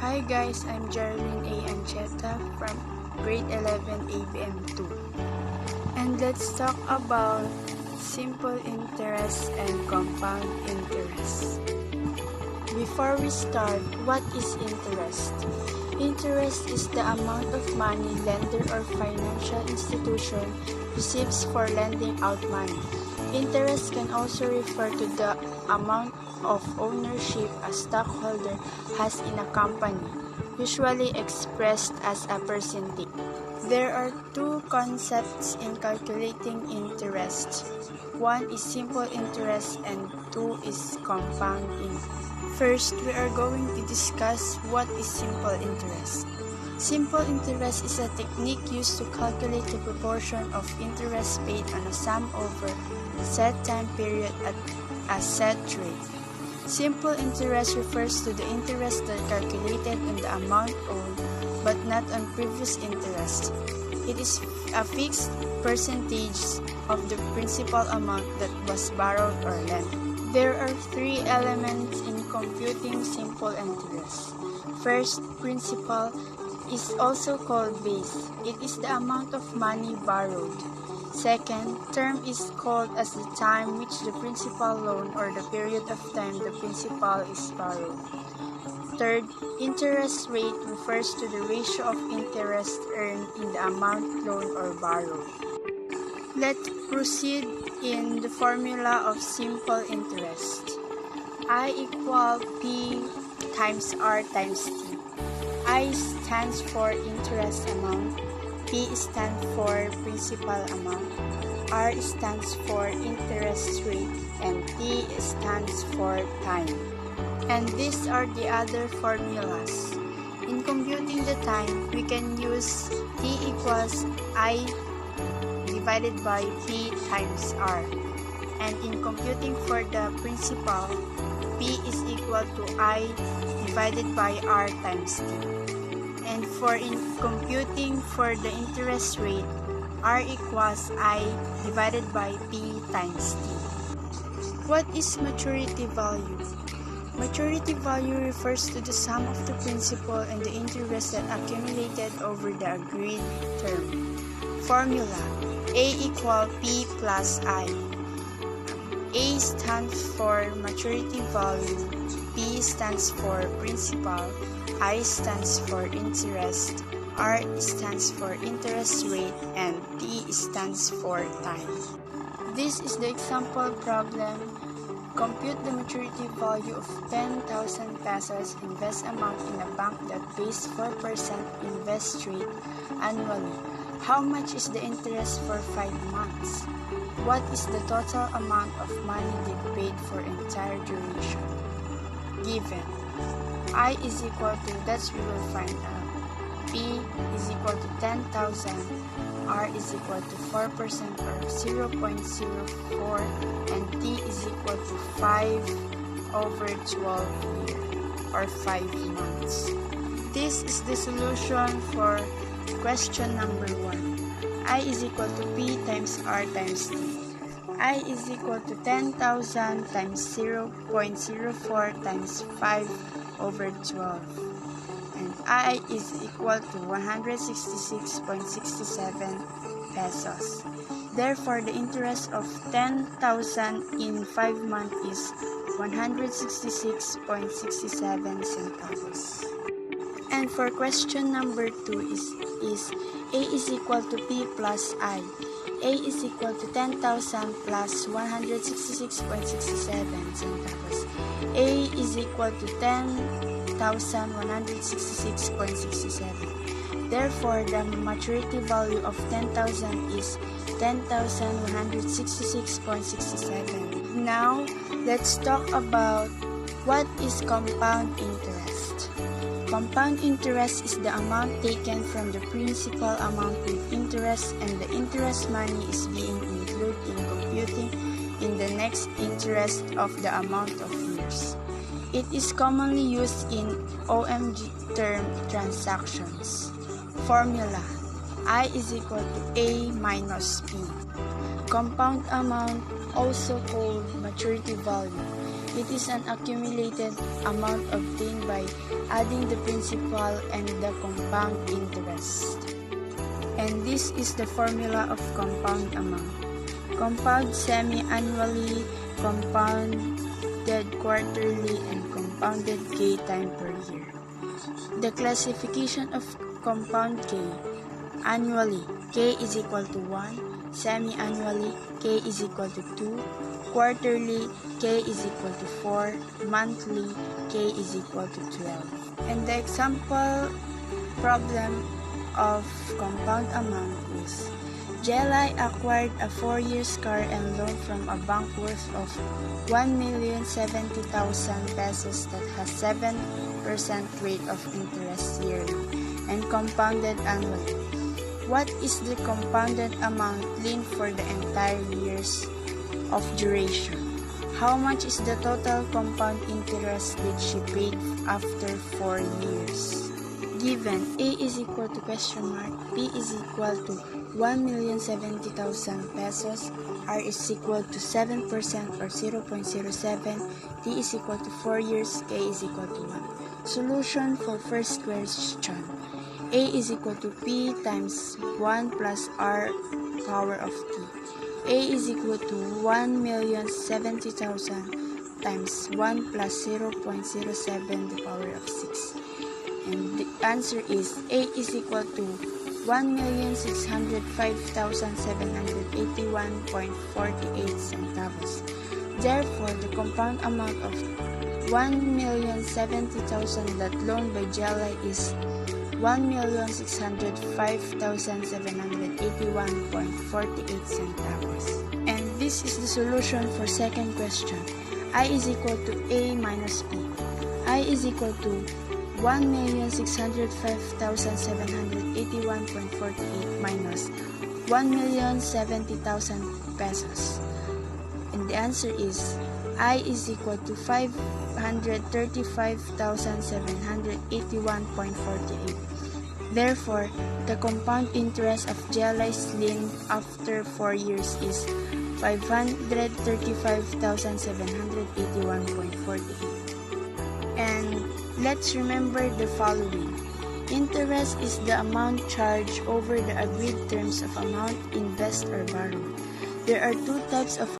Hi guys, I'm Geraldine A. Ancheta from grade 11 ABM 2. And let's talk about simple interest and compound interest. Before we start, what is interest? Interest is the amount of money lender or financial institution receives for lending out money. Interest can also refer to the amount of ownership a stockholder has in a company, usually expressed as a percentage. There are two concepts in calculating interest. One is simple interest and two is compound interest. First, we are going to discuss what is simple interest. Simple interest is a technique used to calculate the proportion of interest paid on a sum over a set time period at a set rate. Simple interest refers to the interest that calculated on the amount owed but not on previous interest. It is a fixed percentage of the principal amount that was borrowed or lent. There are three elements in computing simple interest. First, principal is also called base. It is the amount of money borrowed. Second, term is called as the time which the principal loan or the period of time the principal is borrowed. Third, interest rate refers to the ratio of interest earned in the amount loaned or borrowed. Let's proceed in the formula of simple interest. I equal P times R times T. I stands for interest amount, P stands for principal amount, R stands for interest rate, and T stands for time. And these are the other formulas. In computing the time, we can use T equals I divided by P times R. And in computing for the principal, P is equal to I divided by R times T. And for in computing for the interest rate, R equals I divided by P times T. What is maturity value? Maturity value refers to the sum of the principal and the interest that accumulated over the agreed term. Formula: A equal P plus I. A stands for maturity value, P stands for principal, I stands for interest, R stands for interest rate, and T stands for time. This is the example problem. Compute the maturity value of 10,000 pesos invest amount in a bank that pays 4% invest rate annually. How much is the interest for 5 months? What is the total amount of money they paid for entire duration? Given I is equal to, that's we will find out, P is equal to 10,000, R is equal to 4% or 0.04, and T is equal to 5 over 12 years or 5 months. This is the solution for question number 1. I is equal to P times R times T. I is equal to 10,000 times 0.04 times 5 over 12. And I is equal to 166.67 pesos. Therefore, the interest of 10,000 in 5 months is 166.67 centavos. And for question number 2 is A is equal to P plus I. A is equal to 10,000 plus 166.67 centavos. A is equal to 10,166.67. Therefore, the maturity value of 10,000 is 10,166.67. Now, let's talk about what is compound interest. Compound interest is the amount taken from the principal amount with interest, and the interest money is being included in computing in the next interest of the amount of years. It is commonly used in OMG term transactions. Formula: I is equal to A minus P. Compound amount, also called maturity value. It is an accumulated amount obtained by adding the principal and the compound interest. And this is the formula of compound amount. Compound semi-annually, compounded quarterly, and compounded K time per year. The classification of compound K: annually, K is equal to 1, semi-annually, K is equal to 2, quarterly, K is equal to 4, monthly, K is equal to 12. And the example problem of compound amount is: Jelly acquired a 4-year car and loan from a bank worth of 1,070,000 pesos that has 7% rate of interest yearly and compounded annually. What is the compounded amount lent for the entire years of duration? How much is the total compound interest that she paid after 4 years? Given A is equal to question mark, B is equal to 1,070,000 pesos, R is equal to 7% or 0.07, D is equal to 4 years, K is equal to 1. Solution for first question. A is equal to P times 1 plus R power of T. A is equal to 1,070,000 times 1 plus 0.07 the power of 6. And the answer is A is equal to 1,605,781.48 centavos. Therefore, the compound amount of 1,070,000 that loaned by Jelly is 1,605,781.48 centavos. And this is the solution for second question. I is equal to A minus B. I is equal to 1,605,781.48 minus 1,070,000 pesos. And the answer is I is equal to 535,781.48. Therefore, the compound interest of Jelly's lien after 4 years is 535,781.48. And let's remember the following. Interest is the amount charged over the agreed terms of amount invested or borrowed. There are two types of